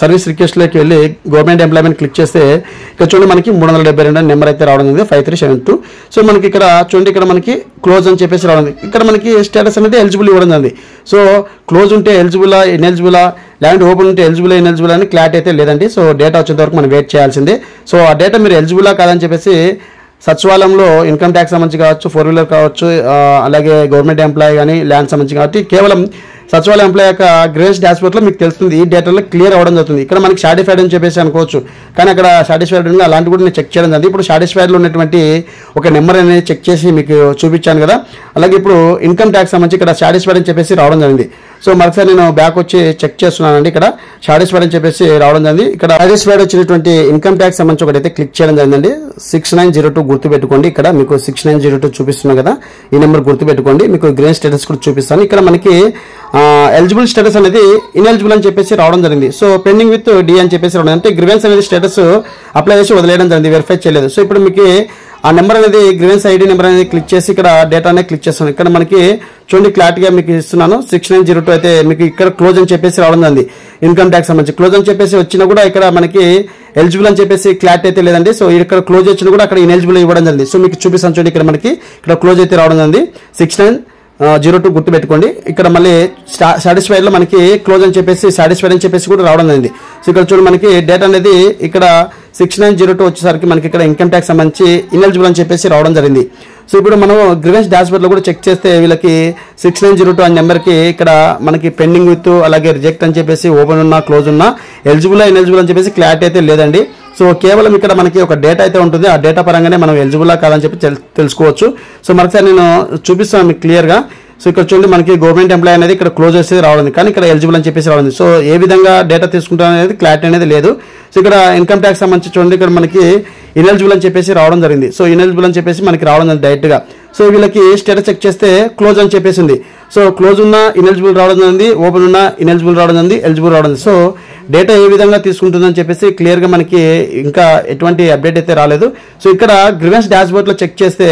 సర్వీస్ రిక్వెస్ట్లోకి వెళ్ళి గవర్నమెంట్ ఎంప్లాయీ మీద క్లిక్ చేస్తే ఇక్కడ చూడండి మనకి 372 నెంబర్ అయితే రావడం ఉంది 5372. సో మనకి ఇక్కడ చూడండి ఇక్కడ మనకి క్లోజ్ అని చెప్పేసి రావడం. ఇక్కడ మనకి స్టేటస్ అనేది ఎలిజిబుల్ ఇవ్వడం జరిగింది. సో క్లోజ్ ఉంటే ఎలిజిబులా ఇన్ఎలిజిబులా ల్యాండ్ ఓపెన్ ఉంటే ఎలిజిబుల్ ఇన్ఎలిజిబుల్ అని క్లారిటీ అయితే లేదండి. సో డేటా వచ్చేంత వరకు మనం వెయిట్ చేయాల్సిందే. సో ఆ డేటా మీరు ఎలిజిబులా కాదని చెప్పేసి సచివాలయంలో ఇన్కమ్ ట్యాక్స్ సంబంధించి కావచ్చు, 4-వీలర్ కావచ్చు, అలాగే గవర్నమెంట్ ఎంప్లాయీ కానీ ల్యాండ్ సంబంధించి కాబట్టి కేవలం సచివాలయం ఎంప్లాయీ యొక్క గ్రేస్ డాష్బోర్డ్లో మీకు తెలుస్తుంది, ఈ డేటాలో క్లియర్ అవ్వడం జరుగుతుంది. ఇక్కడ మనకి సాటిస్ఫైడ్ అని చెప్పేసి అనుకోవచ్చు, కానీ అక్కడ సాటిస్ఫైడ్ ఉంది అలాంటి కూడా నేను చెక్ చేయడం జరిగింది. ఇప్పుడు సాటిస్ఫైడ్లో ఉన్నటువంటి ఒక నెంబర్ అనేది చెక్ చేసి మీకు చూపించాను కదా. అలాగే ఇప్పుడు ఇన్కమ్ ట్యాక్స్ సంబంధించి ఇక్కడ సాటిస్ఫైడ్ అని చెప్పేసి రావడం జరిగింది. సో మరొకసారి నేను బ్యాక్ వచ్చి చెక్ చేస్తున్నానండి. ఇక్కడ సాటిస్ఫైడ్ అని చెప్పేసి రావడం జరిగింది. ఇక్కడ సాటిస్ఫైడ్ వచ్చినటువంటి ఇన్కమ్ ట్యాక్స్ సంబంధించి ఒకటైతే క్లిక్ చేయడం జరిగిందండి. 6902 గుర్తుపెట్టుకోండి. ఇక్కడ మీకు 6902 చూపిస్తున్నా కదా, ఈ నెంబర్ గుర్తుపెట్టుకోండి. మీకు గ్రీన్ స్టేటస్ కూడా చూపిస్తాను. ఇక్కడ మనకి ఎలిజిబుల్ స్టేటస్ అనేది ఇన్ఎలిజిబుల్ అని చెప్పేసి రావడం జరిగింది. సో పెండింగ్ విత్ డి అని చెప్పేసి రావడం, అంటే గ్రీవెన్స్ అనేది స్టేటస్ అప్లై చేసి వదిలేయడం జరిగింది, వెరిఫై చేయలేదు. సో ఇప్పుడు మీకు ఆ నెంబర్ అనేది గ్రీవెన్స్ ఐడి నెంబర్ అనేది క్లిక్ చేసి ఇక్కడ డేటా అనేది క్లిక్ చేస్తాను. ఇక్కడ మనకి చూడండి క్లారిటీగా మీకు ఇస్తున్నాను. 6902 అయితే మీకు ఇక్కడ క్లోజ్ అని చెప్పేసి రావడం జరిగింది. ఇన్కమ్ ట్యాక్స్ సంబంధించి క్లోజ్ అని చెప్పేసి వచ్చినా కూడా ఇక్కడ మనకి ఎలిజిబుల్ అని చెప్పేసి క్లారిటీ అయితే లేదండి. సో ఇక్కడ క్లోజ్ వచ్చినా కూడా అక్కడ ఇన్ఎలిజిబుల్ ఇవ్వడం జరిగింది. సో మీకు చూపిస్తాను చూడండి, ఇక్కడ మనకి ఇక్కడ క్లోజ్ అయితే రావడం జరిగింది. 6902 గుర్తుపెట్టుకోండి. ఇక్కడ మళ్ళీ సాటిస్ఫైడ్ లో మనకి క్లోజ్ అని చెప్పేసి సాటిస్ఫైడ్ అని చెప్పేసి కూడా రావడం జరిగింది. సో ఇక్కడ చూడండి మనకి డేటా అనేది ఇక్కడ 6902 వచ్చేసరికి మనకి ఇక్కడ ఇన్కమ్ ట్యాక్స్ సంబంధించి ఇన్ఎలిజిబుల్ అని చెప్పేసి రావడం జరిగింది. సో ఇప్పుడు మనం గ్రీవెన్స్ డాష్బోర్డ్ లో కూడా చెక్ చేస్తే వీళ్ళకి 6902 అనే నెంబర్కి ఇక్కడ మనకి పెండింగ్ విత్ అలాగే రిజెక్ట్ అని చెప్పేసి ఓపెన్ ఉన్నా క్లోజ్ ఉన్నా ఎలిజిబుల్ ఇన్ఎలిజిబుల్ అని చెప్పేసి క్లారిటీ అయితే లేదండి. సో కేవలం ఇక్కడ మనకి ఒక డేటా అయితే ఉంటుంది, ఆ డేటా పరంగానే మనం ఎలిజిబుల్లా కాదని చెప్పి తెలుసుకోవచ్చు. సో మరొకసారి నేను చూపిస్తాను మీకు క్లియర్గా. సో ఇక్కడ చూడండి మనకి గవర్నమెంట్ ఎంప్లాయీ అనేది ఇక్కడ క్లోజ్ చేసేది రావడం, కానీ ఇక్కడ ఎలిజిబుల్ అని చెప్పేసి రావడం. సో ఏ విధంగా డేటా తీసుకుంటాం అనేది క్లారిటీ అనేది లేదు. సో ఇక్కడ ఇన్కమ్ ట్యాక్స్ సంబంధించి చూడండి ఇక్కడ మనకి ఇన్ఎలిజిబుల్ అని చెప్పేసి రావడం జరిగింది. సో ఇన్ఎలిజిబుల్ అని చెప్పేసి మనకి రావడం జరిగింది డైరెక్ట్గా. సో వీళ్ళకి స్టేటస్ చెక్ చేస్తే క్లోజ్ అని చెప్పేసి ఉంది. సో క్లోజ్ ఉన్న ఇన్ఎలిజిబుల్ రావడం జరిగింది, ఓపెన్ ఉన్న ఇన్ఎలిజిబుల్ రావడం జరిగింది, ఎలిజిబుల్ రావడం. సో డేటా ఏ విధంగా తీసుకుంటుందని చెప్పేసి క్లియర్గా మనకి ఇంకా ఎటువంటి అప్డేట్ అయితే రాలేదు. సో ఇక్కడ గ్రీవెన్స్ డాష్బోర్డ్లో చెక్ చేస్తే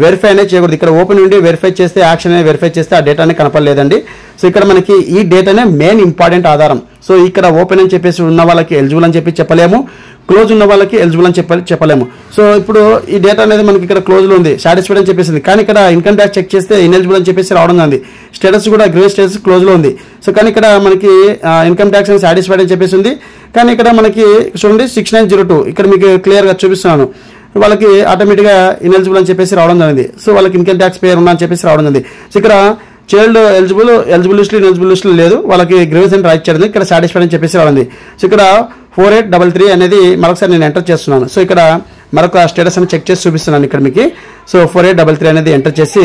వెరిఫై అనేది చేయకూడదు. ఇక్కడ ఓపెన్ ఉండి వెరిఫై చేస్తే యాక్షన్ అనేది వెరిఫై చేస్తే ఆ డేటానే కనపడలేదండి. సో ఇక్కడ మనకి ఈ డేటానే మెయిన్ ఇంపార్టెంట్ ఆధారం. సో ఇక్కడ ఓపెన్ అని చెప్పేసి ఉన్న వాళ్ళకి ఎలిజిబుల్ అని చెప్పి చెప్పలేము, క్లోజ్ ఉన్న వాళ్ళకి ఎలిజిబుల్ అని చెప్పలేము. సో ఇప్పుడు ఈ డేటా అనేది మనకి ఇక్కడ క్లోజ్లో ఉంది, సాటిస్ఫైడ్ అని చెప్పేసింది, కానీ ఇక్కడ ఇన్కమ్ ట్యాక్స్ చెక్ చేస్తే ఇన్ఎలిజిబుల్ అని చెప్పేసి రావడం ఉంది. స్టేటస్ కూడా గ్రీన్ స్టేటస్ క్లోజ్లో ఉంది. సో కానీ ఇక్కడ మనకి ఇన్కమ్ ట్యాక్స్ అని సాటిస్ఫైడ్ అని చెప్పేసి ఉంది, కానీ ఇక్కడ మనకి చూడండి 6902 ఇక్కడ మీకు క్లియర్గా చూపిస్తున్నాను. వాళ్ళకి ఆటోమేటిక్గా ఇన్ఎలిజిబుల్ అని చెప్పేసి రావడం జరిగింది. సో వాళ్ళకి ఇన్కమ్ ట్యాక్స్ పేరు ఉన్నా అని చెప్పేసి రావడం జరిగింది. సో ఇక్కడ చైల్డ్ ఎలిజిబుల్ లిస్టులు ఇన్ఎలిజిబుల్ లిస్టులు లేదు, వాళ్ళకి గ్రీవెన్స్ అని రైట్ చేయడం, ఇక్కడ సాటిస్ఫైడ్ అని చెప్పేసి రావడం. సో ఇక్కడ 4833 అనేది మరొకసారి నేను ఎంటర్ చేస్తున్నాను. సో ఇక్కడ మరొక స్టేటస్ అని చెక్ చేసి చూపిస్తున్నాను ఇక్కడ మీకు. సో 4833 అనేది ఎంటర్ చేసి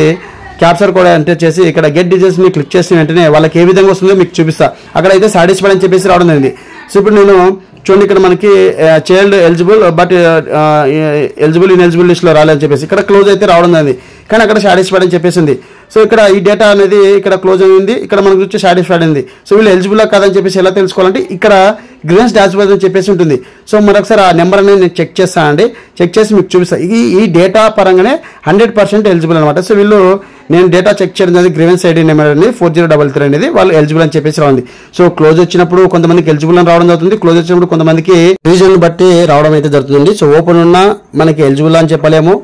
క్యాప్చర్ కూడా ఎంటర్ చేసి ఇక్కడ గెట్ డీటెయిల్స్ ని క్లిక్ చేసిన వెంటనే వాళ్ళకి ఏ విధంగా వస్తుందో మీకు చూపిస్తా. అక్కడ అయితే సాటిస్ఫైడ్ అని చెప్పేసి రావడం జరిగింది. సో ఇప్పుడు నేను చూడండి ఇక్కడ మనకి child eligible but eligible ineligible లిస్ట్లో రాలేదని చెప్పేసి ఇక్కడ క్లోజ్ అయితే రావడం జరిగింది, కానీ అక్కడ సాటిస్ఫైడ్ అని చెప్పేసింది. సో ఇక్కడ ఈ డేటా అనేది ఇక్కడ క్లోజ్ అయింది, ఇక్కడ మనకు వచ్చి సాటిస్ఫైడ్ అయింది. సో వీళ్ళు ఎలిజిబుల్ కాదని చెప్పేసి ఎలా తెలుసుకోవాలంటే ఇక్కడ గ్రీవెన్స్ డాష్బోర్డ్ అని చెప్పేసి ఉంటుంది. సో మరొకసారి ఆ నెంబర్ అనేది నేను చెక్ చేస్తానండి, చెక్ చేసి మీకు చూపిస్తాను. ఈ డేటా పరంగానే 100% ఎలిజిబుల్ అనమాట. సో వీళ్ళు నేను డేటా చెక్ చేయడం జరిగింది, గ్రీవెన్స్ ఐడి నెంబర్ అనేది 4033 అనేది వాళ్ళు ఎలిజిబుల్ అని చెప్పేసి రాఉంది. సో క్లోజ్ వచ్చినప్పుడు కొంతమందికి ఎలిజిబుల్ అని రావడం జరుగుతుంది, క్లోజ్ వచ్చినప్పుడు కొంతమందికి రీజన్ బట్టి రావడం అయితే జరుగుతుంది. సో ఓపెన్ ఉన్నా మనకి ఎలిజిబుల్ అని చెప్పలేము,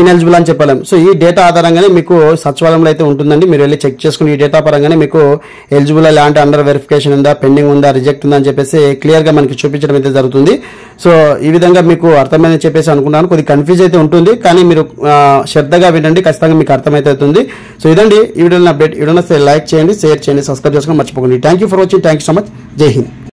ఇన్ఎలిజిబుల్ అని చెప్పలేము. సో ఈ డేటా ఆధారంగానే మీకు సచివాలయంలో అయితే ఉంటుందండి, మీరు వెళ్ళి చెక్ చేసుకుని ఈ డేటా పరంగానే మీకు ఎలిజిబుల్ ల్యాండ్ అండర్ వెరిఫికేషన్ ఉందా, పెండింగ్ ఉందా, రిజెక్ట్ ఉందా అని చెప్పేసి క్లియర్గా మనకి చూపించడం అయితే జరుగుతుంది. సో ఈ విధంగా మీకు అర్థమైందని చెప్పేసి అనుకున్నాను. కొద్ది కన్ఫ్యూజ్ అయితే ఉంటుంది, కానీ మీరు శ్రద్ధగా వినండి, ఖచ్చితంగా మీకు అర్థమైతే అవుతుంది. సో ఇదండి ఈ వీడియోని అప్డేట్. వీడియోని లైక్ చేయండి, షేర్ చేయండి, సబ్స్క్రైబ్ చేసుకొని మర్చిపోకండి. Thank you for watching. Thank you so much. జై హింద్.